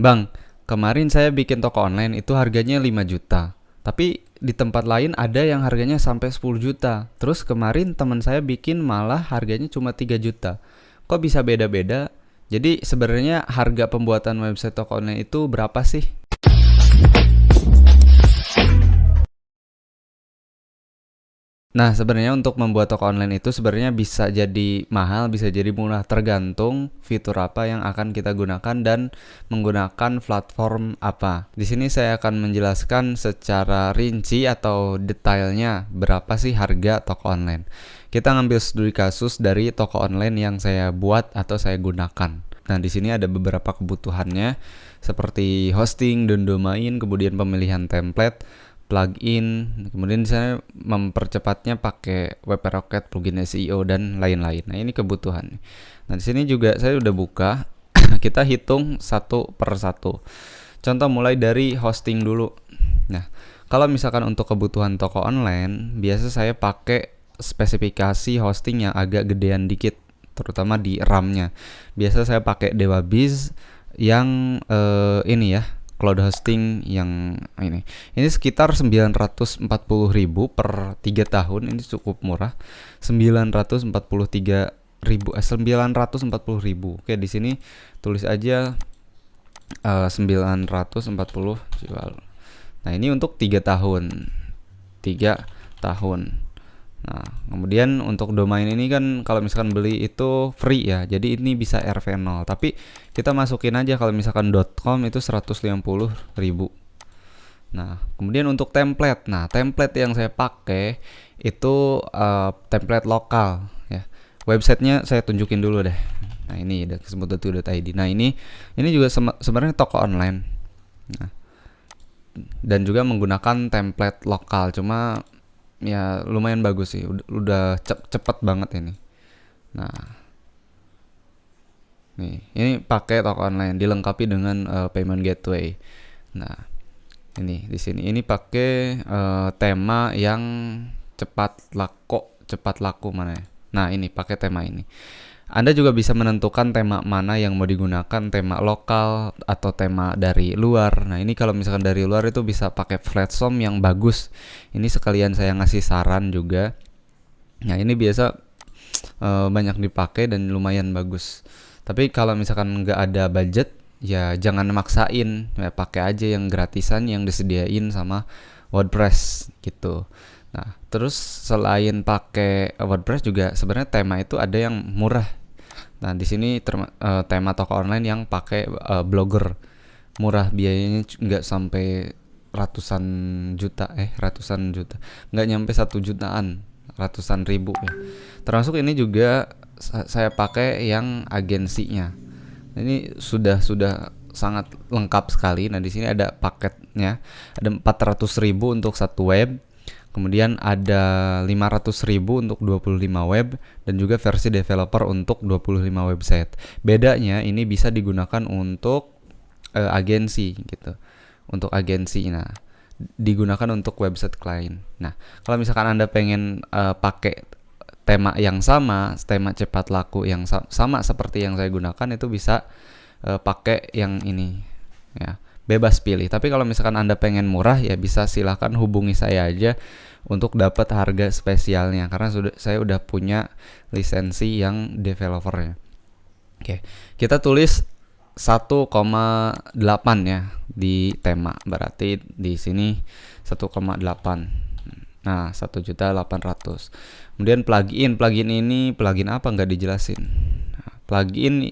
Bang, kemarin saya bikin toko online itu harganya 5 juta. Tapi di tempat lain ada yang harganya sampai 10 juta. Terus kemarin teman saya bikin malah harganya cuma 3 juta. Kok bisa beda-beda? Jadi sebenarnya harga pembuatan website toko online itu berapa sih? Nah, sebenarnya untuk membuat toko online itu sebenarnya bisa jadi mahal, bisa jadi murah, tergantung fitur apa yang akan kita gunakan dan menggunakan platform apa. Di sini saya akan menjelaskan secara rinci atau detailnya berapa sih harga toko online. Kita ngambil studi kasus dari toko online yang saya buat atau saya gunakan. Nah, di sini ada beberapa kebutuhannya seperti hosting dan domain, kemudian pemilihan template, plugin, kemudian saya mempercepatnya pakai WP Rocket, plugin SEO dan lain-lain. Nah, ini kebutuhan. Nah, di sini juga saya udah buka. Kita hitung satu per satu. Contoh mulai dari hosting dulu. Nah, kalau misalkan untuk kebutuhan toko online, biasa saya pakai spesifikasi hosting yang agak gedean dikit, terutama di RAM-nya. Biasa saya pakai Dewa Biz yang ini ya, cloud hosting yang ini sekitar 940.000 per 3 tahun. Ini cukup murah. 943.000. Oke, di sini tulis aja 940 jual. Nah, ini untuk 3 tahun. 3 tahun. Nah, kemudian untuk domain ini kan kalau misalkan beli itu free ya. Jadi ini bisa RV0. Tapi kita masukin aja kalau misalkan .com itu 150.000. Nah, kemudian untuk template. Nah, template yang saya pakai itu template lokal ya. Websitenya saya tunjukin dulu deh. Nah, ini kesebut.id. Nah, ini juga sebenarnya toko online. Nah, dan juga menggunakan template lokal. Cuma ya lumayan bagus sih, udah cepet banget ini. Nah, nih ini pakai toko online dilengkapi dengan payment gateway. Nah, ini di sini ini pakai tema yang cepat laku mana ya. Nah, ini pakai tema ini. Anda juga bisa menentukan tema mana yang mau digunakan, tema lokal atau tema dari luar. Nah, ini kalau misalkan dari luar itu bisa pakai Flatsome yang bagus. Ini sekalian saya ngasih saran juga. Nah, ini biasa banyak dipakai dan lumayan bagus. Tapi kalau misalkan nggak ada budget, ya jangan maksain. Ya, pakai aja yang gratisan yang disediain sama WordPress gitu. Nah, terus selain pakai WordPress juga sebenarnya tema itu ada yang murah. Nah, di sini tema toko online yang pakai blogger murah, biayanya nggak sampai ratusan juta, nggak nyampe 1 jutaan, ratusan ribu ya. Termasuk ini juga saya pakai yang agensinya. Ini sudah sangat lengkap sekali. Nah, di sini ada paketnya, ada 400.000 untuk satu web. Kemudian ada 500.000 untuk 25 web dan juga versi developer untuk 25 website. Bedanya ini bisa digunakan untuk agensi gitu. Untuk agensi. Nah, digunakan untuk website klien. Nah, kalau misalkan Anda pengen pakai tema yang sama, tema cepat laku yang sama seperti yang saya gunakan, itu bisa pakai yang ini ya. Bebas pilih. Tapi kalau misalkan Anda pengen murah ya bisa silahkan hubungi saya aja untuk dapat harga spesialnya, karena saya udah punya lisensi yang developernya. Oke, kita tulis 1,8 ya di tema. Berarti di sini 1,8. Nah, 1.800.000. Kemudian plugin ini plugin apa nggak dijelasin. Nah, plugin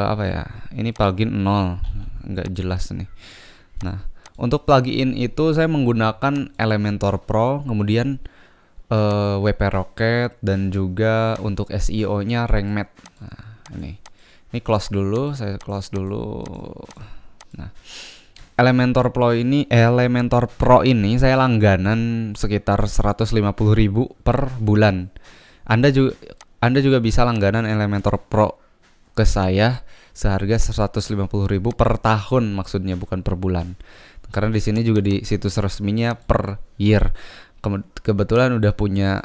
apa ya? Ini plugin 0, nggak jelas nih. Nah, untuk plugin itu saya menggunakan Elementor Pro, kemudian WP Rocket, dan juga untuk SEO-nya RankMath. Nah, ini close dulu, saya close dulu. Nah, Elementor Pro ini saya langganan sekitar 150.000 per bulan. Anda juga bisa langganan Elementor Pro ke saya seharga 150.000 per tahun, maksudnya bukan per bulan. Karena di sini juga di situs resminya per year. Kebetulan udah punya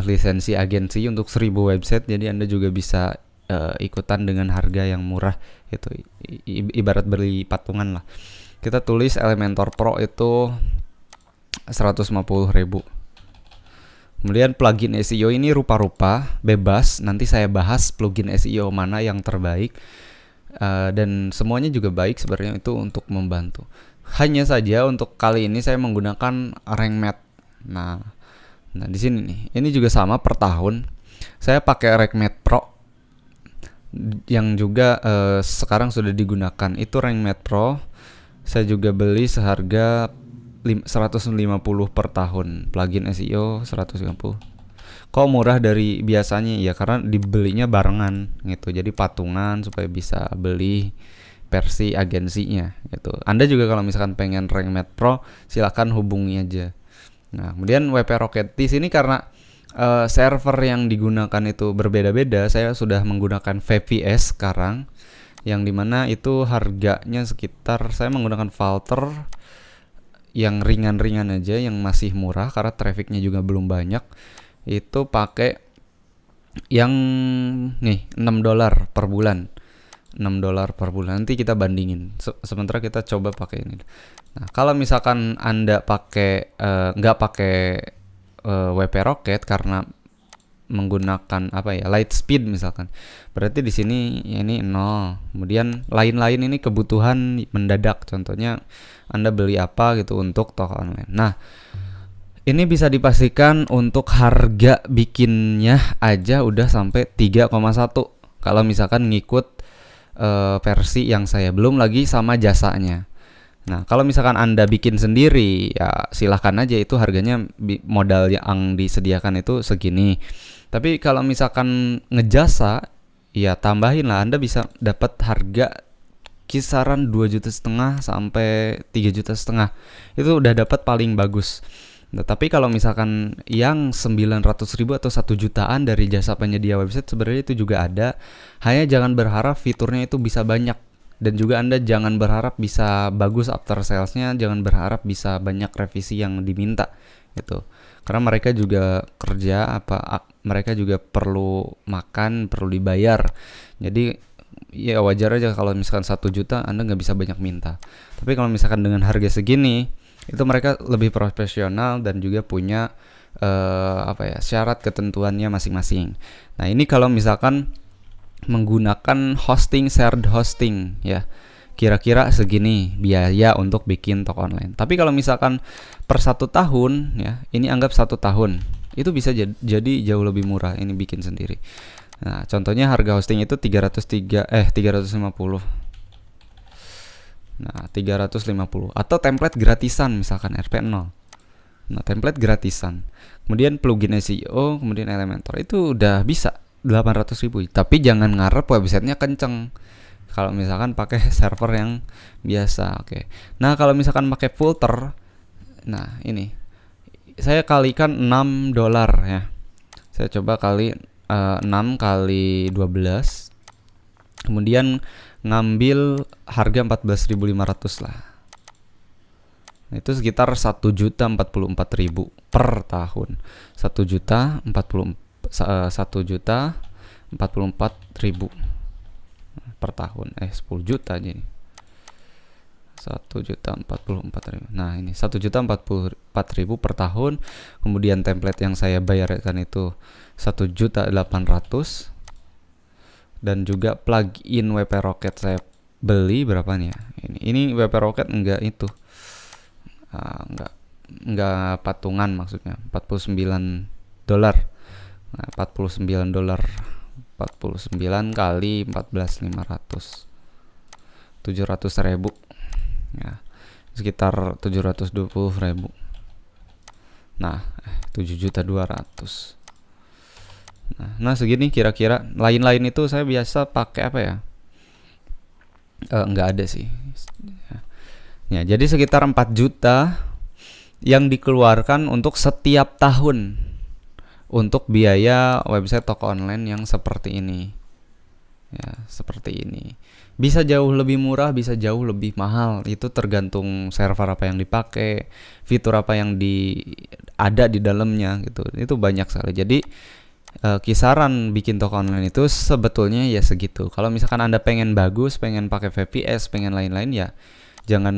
lisensi agensi untuk 1000 website, jadi Anda juga bisa ikutan dengan harga yang murah Itu ibarat beli patungan lah. Kita tulis Elementor Pro itu 150.000. Kemudian plugin SEO ini rupa-rupa bebas. Nanti saya bahas plugin SEO mana yang terbaik. Dan semuanya juga baik sebenarnya, itu untuk membantu. Hanya saja untuk kali ini saya menggunakan RankMath. Nah di sini nih, ini juga sama per tahun. Saya pakai RankMath Pro yang juga sekarang sudah digunakan. Itu RankMath Pro. Saya juga beli seharga 150 per tahun. Plugin SEO 150. Kok murah dari biasanya? Ya karena dibelinya barengan gitu. Jadi patungan supaya bisa beli versi agensinya gitu. Anda juga kalau misalkan pengen RankMath Pro, silakan hubungi aja. Nah, kemudian WP Rocket di sini karena server yang digunakan itu berbeda-beda, saya sudah menggunakan VPS sekarang, yang dimana itu harganya sekitar, saya menggunakan filter yang ringan-ringan aja, yang masih murah karena trafficnya juga belum banyak. Itu pakai yang nih $6 per bulan. $6 per bulan. Nanti kita bandingin. Sementara kita coba pakai ini. Nah, kalau misalkan Anda pakai nggak pakai WP Rocket karena menggunakan Lightspeed misalkan, berarti di sini ini 0. Kemudian lain-lain ini kebutuhan mendadak, contohnya Anda beli apa gitu untuk toko online. Nah, ini bisa dipastikan untuk harga bikinnya aja udah sampai 3,1 kalau misalkan ngikut versi yang saya, belum lagi sama jasanya. Nah, kalau misalkan Anda bikin sendiri, ya silahkan aja, itu harganya modal yang disediakan itu segini. Tapi kalau misalkan ngejasa, ya tambahin lah, Anda bisa dapat harga kisaran 2,5 juta sampai 3,5 juta. Itu udah dapat paling bagus. Nah, tapi kalau misalkan yang 900.000 atau 1 jutaan dari jasa penyedia website, sebenarnya itu juga ada. Hanya jangan berharap fiturnya itu bisa banyak. Dan juga Anda jangan berharap bisa bagus after salesnya, jangan berharap bisa banyak revisi yang diminta gitu. Karena mereka juga kerja, mereka juga perlu makan, perlu dibayar. Jadi ya wajar aja kalau misalkan 1 juta Anda nggak bisa banyak minta. Tapi kalau misalkan dengan harga segini, itu mereka lebih profesional dan juga punya syarat ketentuannya masing-masing. Nah, ini kalau misalkan menggunakan hosting, shared hosting ya, kira-kira segini biaya untuk bikin toko online. Tapi kalau misalkan per 1 tahun ya, ini anggap 1 tahun, itu bisa jadi jauh lebih murah ini bikin sendiri. Nah, contohnya harga hosting itu 350. Nah, 350 atau template gratisan misalkan RP0. Nah, template gratisan. Kemudian plugin SEO, kemudian Elementor, itu udah bisa 800.000. Tapi jangan ngarep websitenya kenceng. Kalau misalkan pakai server yang biasa, oke. Nah, kalau misalkan pakai filter, nah ini saya kalikan $6 ya. Saya coba kali 6 kali 12. Kemudian ngambil harga 14.500 lah. Nah, itu sekitar 1.044.000 per tahun. 1.044.000 per tahun. 10 juta aja nih. 1.044.000. Nah, ini 1.044.000 per tahun. Kemudian template yang saya bayarkan itu 1.800.000. Dan juga plugin WP Rocket saya beli berapa nih ya? Ini WP Rocket enggak itu. Enggak patungan maksudnya. $49. Nah, $49. 49 kali 14.500. 700.000. Ya, sekitar 720.000. Nah, 7.200.000. Nah, segini kira-kira. Lain-lain itu saya biasa pakai apa ya? Nggak ada sih. Ya, jadi sekitar 4 juta yang dikeluarkan untuk setiap tahun untuk biaya website toko online yang seperti ini. Ya, seperti ini. Bisa jauh lebih murah, bisa jauh lebih mahal. Itu tergantung server apa yang dipakai, fitur apa yang ada di dalamnya gitu. Itu banyak sekali. Jadi Kisaran bikin toko online itu sebetulnya ya segitu. Kalau misalkan Anda pengen bagus, pengen pakai VPS, pengen lain-lain, ya jangan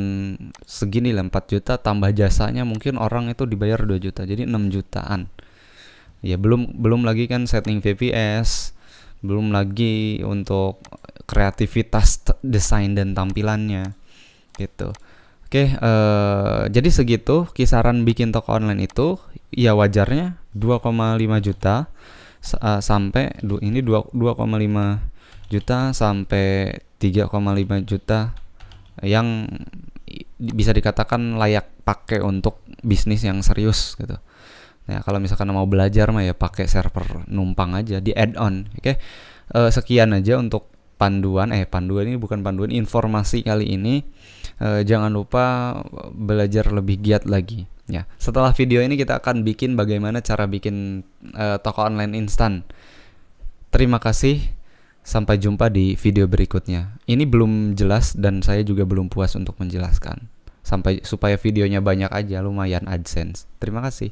segini lah, 4 juta tambah jasanya mungkin orang itu dibayar 2 juta, jadi 6 jutaan. Ya belum belum lagi kan setting VPS, belum lagi untuk kreativitas desain dan tampilannya gitu. Oke, jadi segitu kisaran bikin toko online itu. Ya wajarnya 2,5 juta sampai ini 2,5 juta sampai 3,5 juta yang bisa dikatakan layak pakai untuk bisnis yang serius gitu. Nah, kalau misalkan mau belajar mah ya pakai server numpang aja di add-on. Oke. Sekian aja untuk panduan ini bukan panduan, informasi kali ini. Jangan lupa belajar lebih giat lagi. Ya, setelah video ini kita akan bikin bagaimana cara bikin toko online instan. Terima kasih. Sampai jumpa di video berikutnya. Ini belum jelas dan saya juga belum puas untuk menjelaskan. Supaya videonya banyak aja, lumayan AdSense. Terima kasih.